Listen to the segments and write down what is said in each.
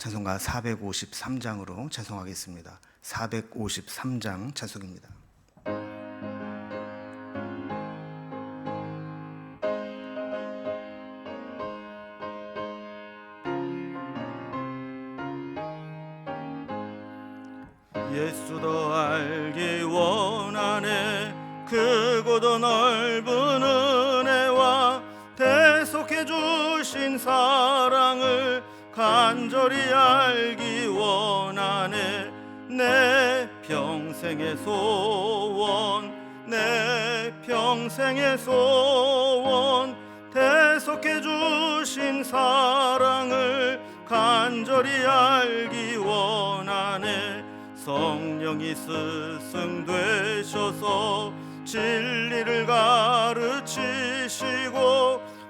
찬송가 453장으로 찬송하겠습니다. 453장 찬송입니다. 예수 더 알기 원하네. 크고도 넓은 은혜와 대속해 주신 사랑을 간절히 알기 원하네. 내 평생의 소원, 내 평생의 소원, 대속해 주신 사랑을 간절히 알기 원하네. 성령이 스승되셔서 진리를 가르치시고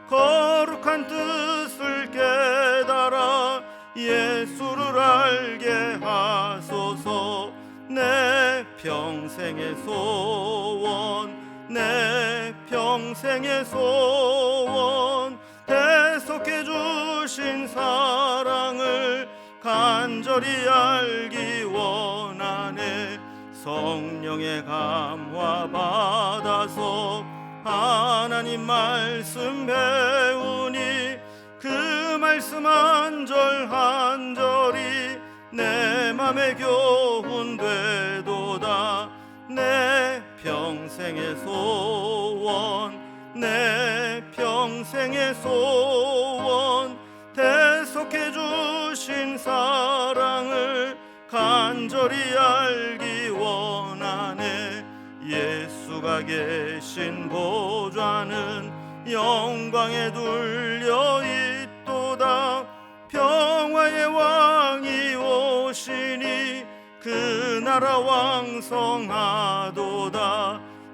거룩한 뜻을 깨달아 예수를 알게 하소서. 내 평생의 소원, 내 평생의 소원, 대속해 주신 사랑을 간절히 알기 원하네. 성령의 감화 받아서 하나님 말씀 배우니 그 말씀 한 절 한 절이 내 맘에 교훈되도다. 내 평생의 소원, 내 평생의 소원, 대속해 주신 사랑을 간절히 알기 원하네. 예수가 계신 보좌는 영광에 둘려 있도다. 평화의 왕이 오시니 그 나라 왕성하도다.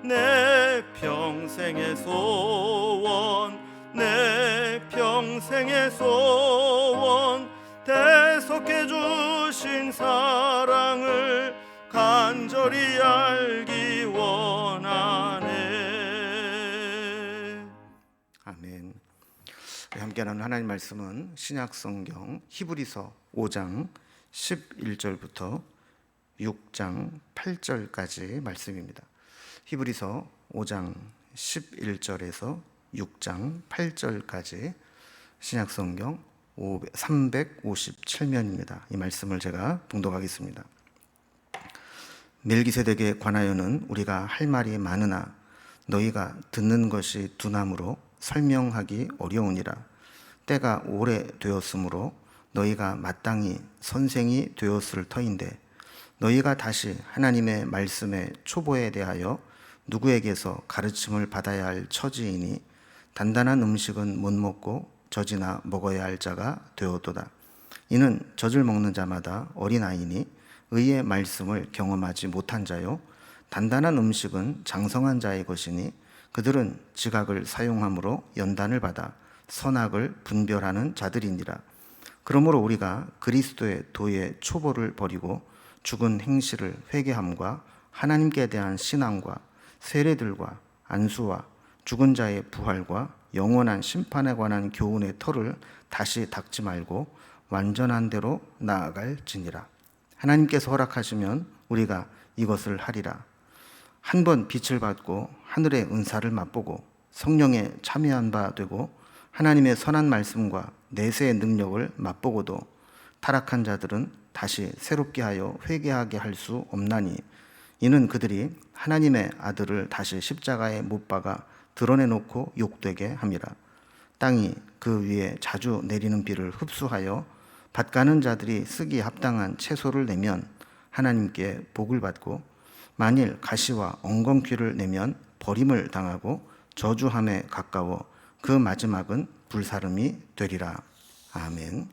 내 평생의 소원, 내 평생의 소원, 대속해 주신 사랑을 간절히 알기 원하네. 아멘. 함께 나눈 하나님 말씀은 신약성경 히브리서 5장 11절부터 6장 8절까지 말씀입니다. 히브리서 5장 11절에서 6장 8절까지 신약성경 357면입니다. 이 말씀을 제가 봉독하겠습니다. 멜기세덱에 관하여는 우리가 할 말이 많으나 너희가 듣는 것이 둔함으로 설명하기 어려우니라. 때가 오래되었으므로 너희가 마땅히 선생이 되었을 터인데 너희가 다시 하나님의 말씀의 초보에 대하여 누구에게서 가르침을 받아야 할 처지이니 단단한 음식은 못 먹고 젖이나 먹어야 할 자가 되었도다. 이는 젖을 먹는 자마다 어린아이니 의의 말씀을 경험하지 못한 자요 단단한 음식은 장성한 자의 것이니 그들은 지각을 사용함으로 연단을 받아 선악을 분별하는 자들이니라. 그러므로 우리가 그리스도의 도의 초보를 버리고 죽은 행실을 회개함과 하나님께 대한 신앙과 세례들과 안수와 죽은 자의 부활과 영원한 심판에 관한 교훈의 터를 다시 닦지 말고 완전한 대로 나아갈지니라. 하나님께서 허락하시면 우리가 이것을 하리라. 한 번 빛을 받고 하늘의 은사를 맛보고 성령에 참여한 바 되고 하나님의 선한 말씀과 내세의 능력을 맛보고도 타락한 자들은 다시 새롭게 하여 회개하게 할 수 없나니 이는 그들이 하나님의 아들을 다시 십자가에 못 박아 드러내놓고 욕되게 함이라. 땅이 그 위에 자주 내리는 비를 흡수하여 밭가는 자들이 쓰기 합당한 채소를 내면 하나님께 복을 받고 만일 가시와 엉겅퀴를 내면 버림을 당하고 저주함에 가까워 그 마지막은 불사름이 되리라. 아멘.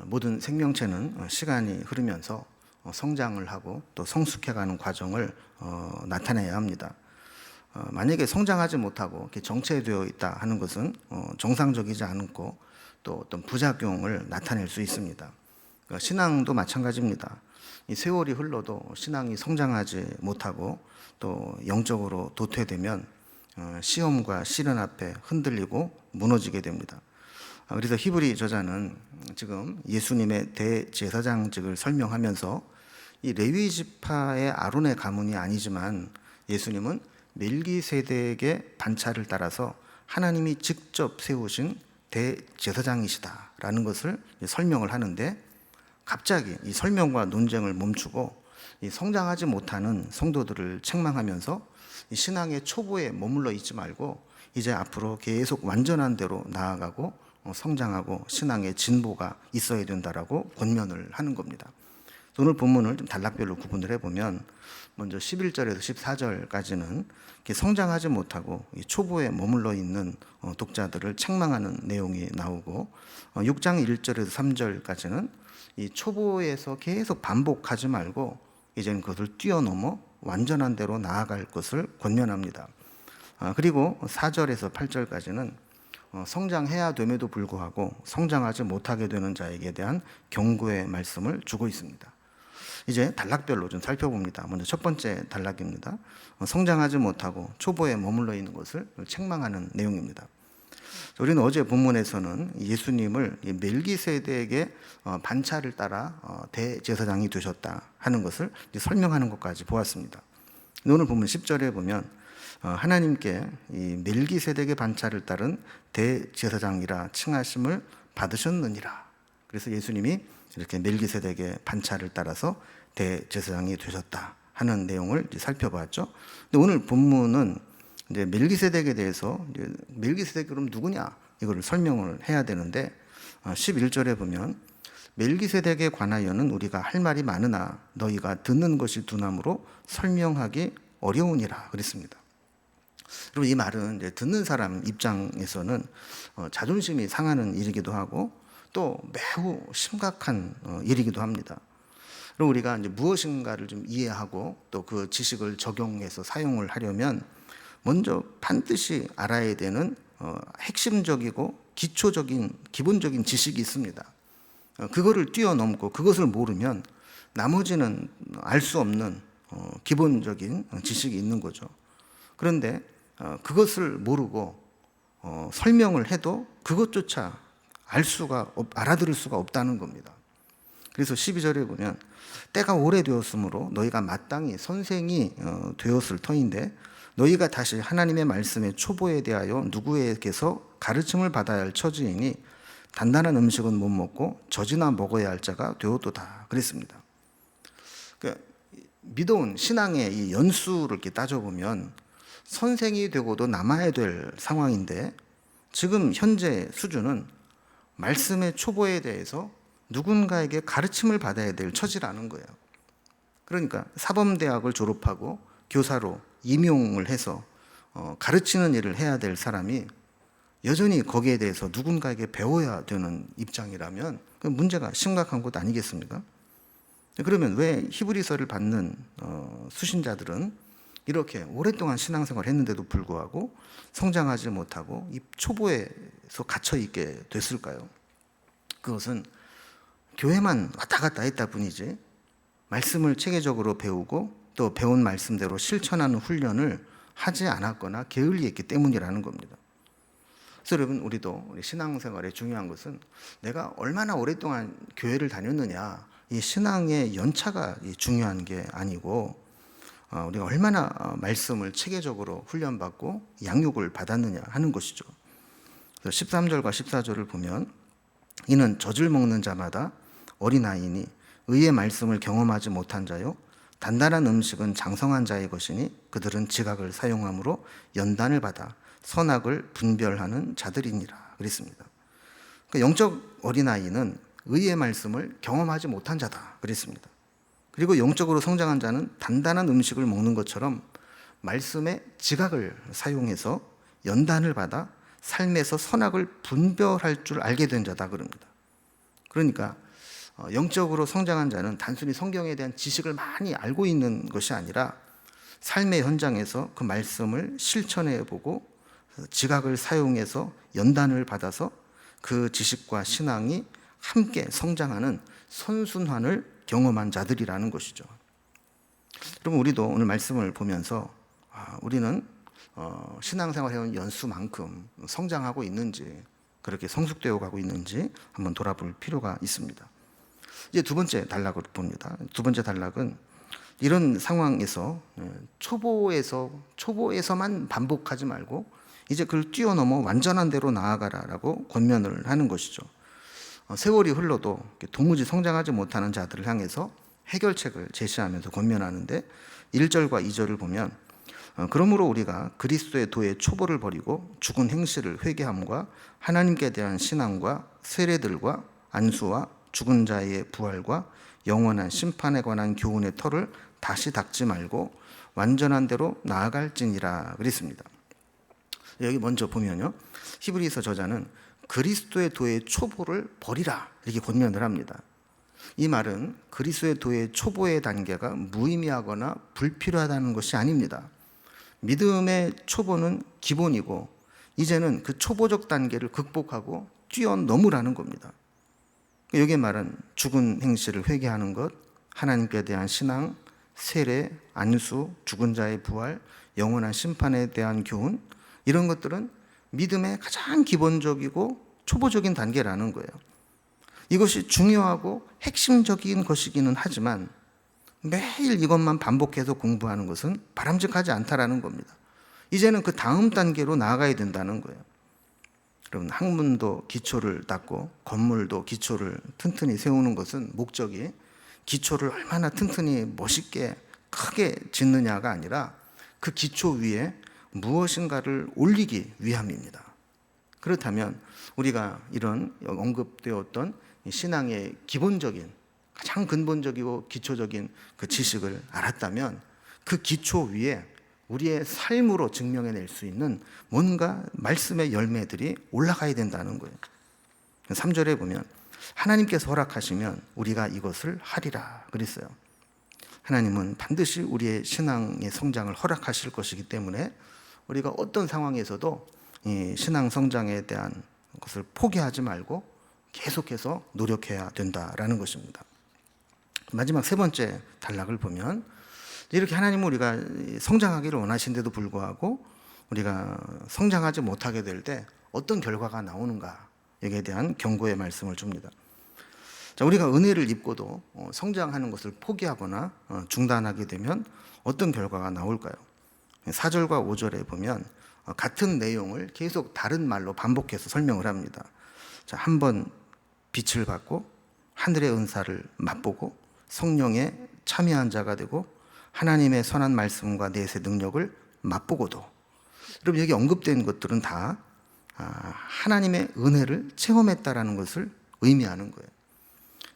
모든 생명체는 시간이 흐르면서 성장을 하고 또 성숙해가는 과정을 나타내야 합니다. 만약에 성장하지 못하고 이렇게 정체되어 있다 하는 것은 정상적이지 않고 또 어떤 부작용을 나타낼 수 있습니다. 신앙도 마찬가지입니다. 이 세월이 흘러도 신앙이 성장하지 못하고 또 영적으로 도태되면 시험과 시련 앞에 흔들리고 무너지게 됩니다. 그래서 히브리 저자는 지금 예수님의 대제사장직을 설명하면서 이 레위 지파의 아론의 가문이 아니지만 예수님은 멜기세덱의 반차를 따라서 하나님이 직접 세우신 대제사장이시다라는 것을 설명을 하는데, 갑자기 이 설명과 논쟁을 멈추고 이 성장하지 못하는 성도들을 책망하면서 이 신앙의 초보에 머물러 있지 말고 이제 앞으로 계속 완전한 대로 나아가고 성장하고 신앙의 진보가 있어야 된다라고 권면을 하는 겁니다. 오늘 본문을 좀 단락별로 구분을 해보면, 먼저 11절에서 14절까지는 성장하지 못하고 초보에 머물러 있는 독자들을 책망하는 내용이 나오고, 6장 1절에서 3절까지는 이 초보에서 계속 반복하지 말고 이제는 그것을 뛰어넘어 완전한 대로 나아갈 것을 권면합니다. 그리고 4절에서 8절까지는 성장해야 됨에도 불구하고 성장하지 못하게 되는 자에게 대한 경고의 말씀을 주고 있습니다. 이제 단락별로 좀 살펴봅니다. 먼저 첫 번째 단락입니다. 성장하지 못하고 초보에 머물러 있는 것을 책망하는 내용입니다. 우리는 어제 본문에서는 예수님을 멜기세덱의 반차를 따라 대제사장이 되셨다 하는 것을 설명하는 것까지 보았습니다. 오늘 본문 10절에 보면 하나님께 이 멜기세덱의 반차를 따른 대제사장이라 칭하심을 받으셨느니라. 그래서 예수님이 이렇게 멜기세덱의 반차를 따라서 대제사장이 되셨다 하는 내용을 살펴봤죠. 근데 오늘 본문은 이제 멜기세덱에 대해서 멜기세덱이 그럼 누구냐 이거를 설명을 해야 되는데, 11절에 보면 멜기세덱에 관하여는 우리가 할 말이 많으나 너희가 듣는 것이 두나무로 설명하기 어려우니라 그랬습니다. 그리고 이 말은 이제 듣는 사람 입장에서는 자존심이 상하는 일이기도 하고 또 매우 심각한 일이기도 합니다. 그리고 우리가 이제 무엇인가를 좀 이해하고 또 그 지식을 적용해서 사용을 하려면 먼저 반드시 알아야 되는 핵심적이고 기초적인 기본적인 지식이 있습니다. 그거를 뛰어넘고 그것을 모르면 나머지는 알 수 없는 기본적인 지식이 있는 거죠. 그런데 그것을 모르고 설명을 해도 그것조차 알아들을 수가 없다는 겁니다. 그래서 12절에 보면 때가 오래되었으므로 너희가 마땅히 선생이 되었을 터인데 너희가 다시 하나님의 말씀의 초보에 대하여 누구에게서 가르침을 받아야 할 처지이니 단단한 음식은 못 먹고 젖이나 먹어야 할 자가 되었도다 그랬습니다. 그러니까 믿어온 신앙의 이 연수를 이렇게 따져보면 선생이 되고도 남아야 될 상황인데, 지금 현재 수준은 말씀의 초보에 대해서 누군가에게 가르침을 받아야 될 처지라는 거예요. 그러니까 사범대학을 졸업하고 교사로 임용을 해서 가르치는 일을 해야 될 사람이 여전히 거기에 대해서 누군가에게 배워야 되는 입장이라면 그 문제가 심각한 것 아니겠습니까? 그러면 왜 히브리서를 받는 수신자들은 이렇게 오랫동안 신앙생활을 했는데도 불구하고 성장하지 못하고 이 초보에서 갇혀 있게 됐을까요? 그것은 교회만 왔다 갔다 했다 뿐이지 말씀을 체계적으로 배우고 또 배운 말씀대로 실천하는 훈련을 하지 않았거나 게을리했기 때문이라는 겁니다. 그래서 여러분, 우리 신앙생활에 중요한 것은 내가 얼마나 오랫동안 교회를 다녔느냐, 이 신앙의 연차가 중요한 게 아니고 우리가 얼마나 말씀을 체계적으로 훈련받고 양육을 받았느냐 하는 것이죠. 그래서 13절과 14절을 보면 이는 젖을 먹는 자마다 어린아이니 의의 말씀을 경험하지 못한 자요 단단한 음식은 장성한 자의 것이니 그들은 지각을 사용함으로 연단을 받아 선악을 분별하는 자들이니라 그랬습니다. 그러니까 영적 어린아이는 의의 말씀을 경험하지 못한 자다 그랬습니다. 그리고 영적으로 성장한 자는 단단한 음식을 먹는 것처럼 말씀의 지각을 사용해서 연단을 받아 삶에서 선악을 분별할 줄 알게 된 자다 그럽니다. 그러니까 영적으로 성장한 자는 단순히 성경에 대한 지식을 많이 알고 있는 것이 아니라 삶의 현장에서 그 말씀을 실천해 보고 지각을 사용해서 연단을 받아서 그 지식과 신앙이 함께 성장하는 선순환을 경험한 자들이라는 것이죠. 여러분, 우리도 오늘 말씀을 보면서 우리는 신앙생활 해온 연수만큼 성장하고 있는지, 그렇게 성숙되어 가고 있는지 한번 돌아볼 필요가 있습니다. 이제 두 번째 단락을 봅니다. 두 번째 단락은 이런 상황에서 초보에서만 반복하지 말고 이제 그걸 뛰어넘어 완전한 대로 나아가라라고 권면을 하는 것이죠. 세월이 흘러도 도무지 성장하지 못하는 자들을 향해서 해결책을 제시하면서 권면하는데 1절과 2절을 보면 그러므로 우리가 그리스도의 도의 초보를 버리고 죽은 행실을 회개함과 하나님께 대한 신앙과 세례들과 안수와 죽은 자의 부활과 영원한 심판에 관한 교훈의 털을 다시 닦지 말고 완전한 대로 나아갈지니라 그랬습니다. 여기 먼저 보면요, 히브리서 저자는 그리스도의 도의 초보를 버리라 이렇게 권면을 합니다. 이 말은 그리스도의 도의 초보의 단계가 무의미하거나 불필요하다는 것이 아닙니다. 믿음의 초보는 기본이고 이제는 그 초보적 단계를 극복하고 뛰어넘으라는 겁니다. 여기에 말은 죽은 행실을 회개하는 것, 하나님께 대한 신앙, 세례, 안수, 죽은 자의 부활, 영원한 심판에 대한 교훈, 이런 것들은 믿음의 가장 기본적이고 초보적인 단계라는 거예요. 이것이 중요하고 핵심적인 것이기는 하지만 매일 이것만 반복해서 공부하는 것은 바람직하지 않다라는 겁니다. 이제는 그 다음 단계로 나아가야 된다는 거예요. 여러분, 학문도 기초를 닦고 건물도 기초를 튼튼히 세우는 것은 목적이 기초를 얼마나 튼튼히 멋있게 크게 짓느냐가 아니라 그 기초 위에 무엇인가를 올리기 위함입니다. 그렇다면 우리가 이런 언급되었던 신앙의 기본적인 가장 근본적이고 기초적인 그 지식을 알았다면 그 기초 위에 우리의 삶으로 증명해낼 수 있는 뭔가 말씀의 열매들이 올라가야 된다는 거예요. 3절에 보면 하나님께서 허락하시면 우리가 이것을 하리라 그랬어요. 하나님은 반드시 우리의 신앙의 성장을 허락하실 것이기 때문에 우리가 어떤 상황에서도 이 신앙 성장에 대한 것을 포기하지 말고 계속해서 노력해야 된다라는 것입니다. 마지막 세 번째 단락을 보면 이렇게 하나님은 우리가 성장하기를 원하신데도 불구하고 우리가 성장하지 못하게 될 때 어떤 결과가 나오는가, 여기에 대한 경고의 말씀을 줍니다. 자, 우리가 은혜를 입고도 성장하는 것을 포기하거나 중단하게 되면 어떤 결과가 나올까요? 4절과 5절에 보면 같은 내용을 계속 다른 말로 반복해서 설명을 합니다. 자, 한번 빛을 받고 하늘의 은사를 맛보고 성령에 참여한 자가 되고 하나님의 선한 말씀과 내세 능력을 맛보고도, 여러분 여기 언급된 것들은 다 하나님의 은혜를 체험했다라는 것을 의미하는 거예요.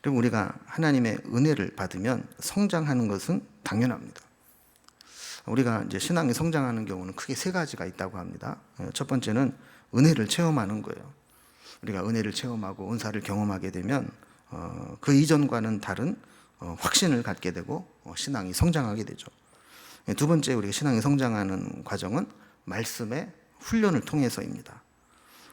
그리고 우리가 하나님의 은혜를 받으면 성장하는 것은 당연합니다. 우리가 이제 신앙이 성장하는 경우는 크게 세 가지가 있다고 합니다. 첫 번째는 은혜를 체험하는 거예요. 우리가 은혜를 체험하고 은사를 경험하게 되면 그 이전과는 다른 확신을 갖게 되고 신앙이 성장하게 되죠. 두 번째, 우리가 신앙이 성장하는 과정은 말씀의 훈련을 통해서입니다.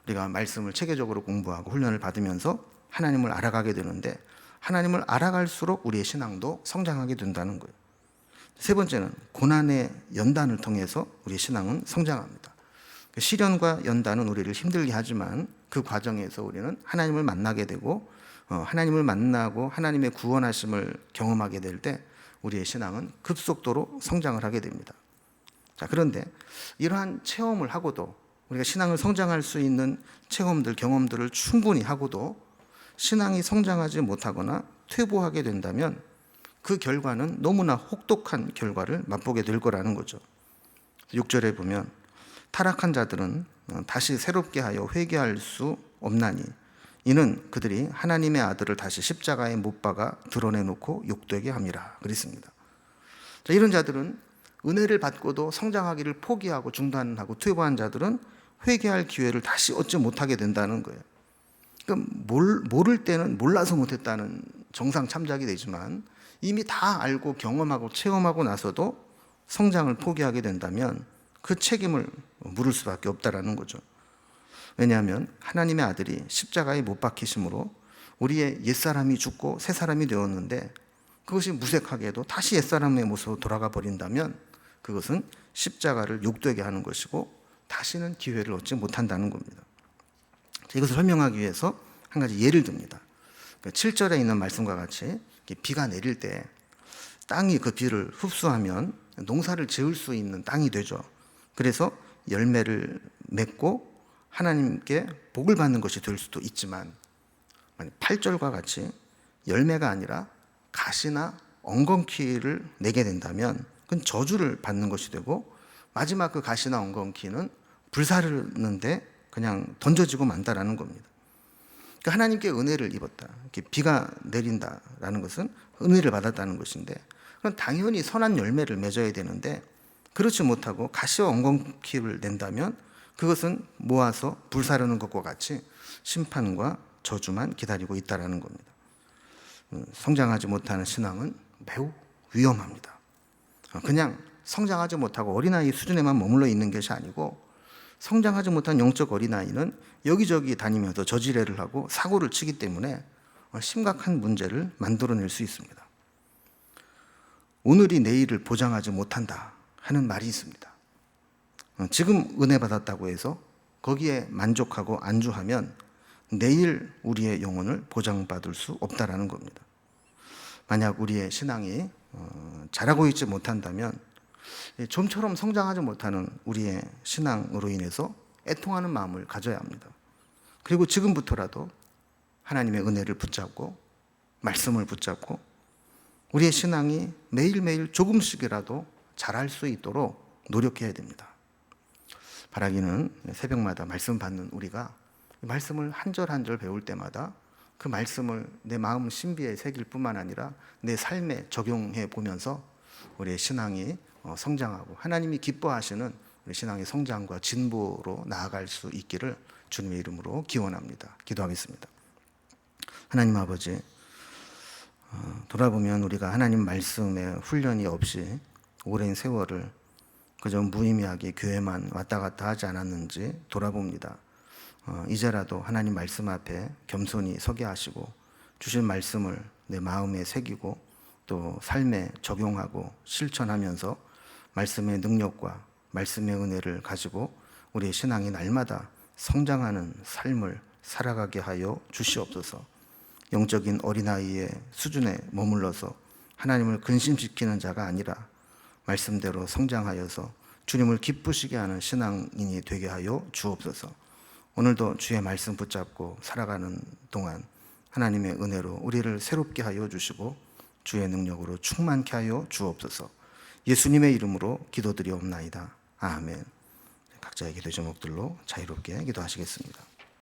우리가 말씀을 체계적으로 공부하고 훈련을 받으면서 하나님을 알아가게 되는데 하나님을 알아갈수록 우리의 신앙도 성장하게 된다는 거예요. 세 번째는 고난의 연단을 통해서 우리의 신앙은 성장합니다. 시련과 연단은 우리를 힘들게 하지만 그 과정에서 우리는 하나님을 만나게 되고 하나님을 만나고 하나님의 구원하심을 경험하게 될 때 우리의 신앙은 급속도로 성장을 하게 됩니다. 자, 그런데 이러한 체험을 하고도 우리가 신앙을 성장할 수 있는 체험들, 경험들을 충분히 하고도 신앙이 성장하지 못하거나 퇴보하게 된다면 그 결과는 너무나 혹독한 결과를 맛보게 될 거라는 거죠. 6절에 보면 타락한 자들은 다시 새롭게 하여 회개할 수 없나니 이는 그들이 하나님의 아들을 다시 십자가에 못 박아 드러내놓고 욕되게 함이라 그랬습니다. 자, 이런 자들은 은혜를 받고도 성장하기를 포기하고 중단하고 퇴보한 자들은 회개할 기회를 다시 얻지 못하게 된다는 거예요. 그러니까 모를 때는 몰라서 못했다는 정상 참작이 되지만 이미 다 알고 경험하고 체험하고 나서도 성장을 포기하게 된다면 그 책임을 물을 수밖에 없다라는 거죠. 왜냐하면 하나님의 아들이 십자가에 못 박히심으로 우리의 옛사람이 죽고 새사람이 되었는데 그것이 무색하게도 다시 옛사람의 모습으로 돌아가 버린다면 그것은 십자가를 욕되게 하는 것이고 다시는 기회를 얻지 못한다는 겁니다. 이것을 설명하기 위해서 한 가지 예를 듭니다. 7절에 있는 말씀과 같이 비가 내릴 때 땅이 그 비를 흡수하면 농사를 지을 수 있는 땅이 되죠. 그래서 열매를 맺고 하나님께 복을 받는 것이 될 수도 있지만 8절과 같이 열매가 아니라 가시나 엉겅퀴를 내게 된다면 그건 저주를 받는 것이 되고 마지막 그 가시나 엉겅퀴는 불사르는데 그냥 던져지고 만다라는 겁니다. 그러니까 하나님께 은혜를 입었다. 이렇게 비가 내린다라는 것은 은혜를 받았다는 것인데 그럼 당연히 선한 열매를 맺어야 되는데 그렇지 못하고 가시와 엉겅퀴를 낸다면 그것은 모아서 불사르는 것과 같이 심판과 저주만 기다리고 있다라는 겁니다. 성장하지 못하는 신앙은 매우 위험합니다. 그냥 성장하지 못하고 어린아이 수준에만 머물러 있는 것이 아니고 성장하지 못한 영적 어린아이는 여기저기 다니면서 저지레를 하고 사고를 치기 때문에 심각한 문제를 만들어낼 수 있습니다. 오늘이 내일을 보장하지 못한다 하는 말이 있습니다. 지금 은혜 받았다고 해서 거기에 만족하고 안주하면 내일 우리의 영혼을 보장받을 수 없다라는 겁니다. 만약 우리의 신앙이 자라고 있지 못한다면 좀처럼 성장하지 못하는 우리의 신앙으로 인해서 애통하는 마음을 가져야 합니다. 그리고 지금부터라도 하나님의 은혜를 붙잡고 말씀을 붙잡고 우리의 신앙이 매일매일 조금씩이라도 자랄 수 있도록 노력해야 됩니다. 바라기는 새벽마다 말씀 받는 우리가 말씀을 한 절 한 절 배울 때마다 그 말씀을 내 마음 신비에 새길 뿐만 아니라 내 삶에 적용해 보면서 우리의 신앙이 성장하고 하나님이 기뻐하시는 우리 신앙의 성장과 진보로 나아갈 수 있기를 주님의 이름으로 기원합니다. 기도하겠습니다. 하나님 아버지, 돌아보면 우리가 하나님 말씀에 훈련이 없이 오랜 세월을 그저 무의미하게 교회만 왔다 갔다 하지 않았는지 돌아봅니다. 이제라도 하나님 말씀 앞에 겸손히 서게 하시고 주신 말씀을 내 마음에 새기고 또 삶에 적용하고 실천하면서 말씀의 능력과 말씀의 은혜를 가지고 우리의 신앙이 날마다 성장하는 삶을 살아가게 하여 주시옵소서. 영적인 어린아이의 수준에 머물러서 하나님을 근심시키는 자가 아니라 말씀대로 성장하여서 주님을 기쁘시게 하는 신앙인이 되게 하여 주옵소서. 오늘도 주의 말씀 붙잡고 살아가는 동안 하나님의 은혜로 우리를 새롭게 하여 주시고 주의 능력으로 충만케 하여 주옵소서. 예수님의 이름으로 기도드리옵나이다. 아멘. 각자의 기도 제목들로 자유롭게 기도하시겠습니다.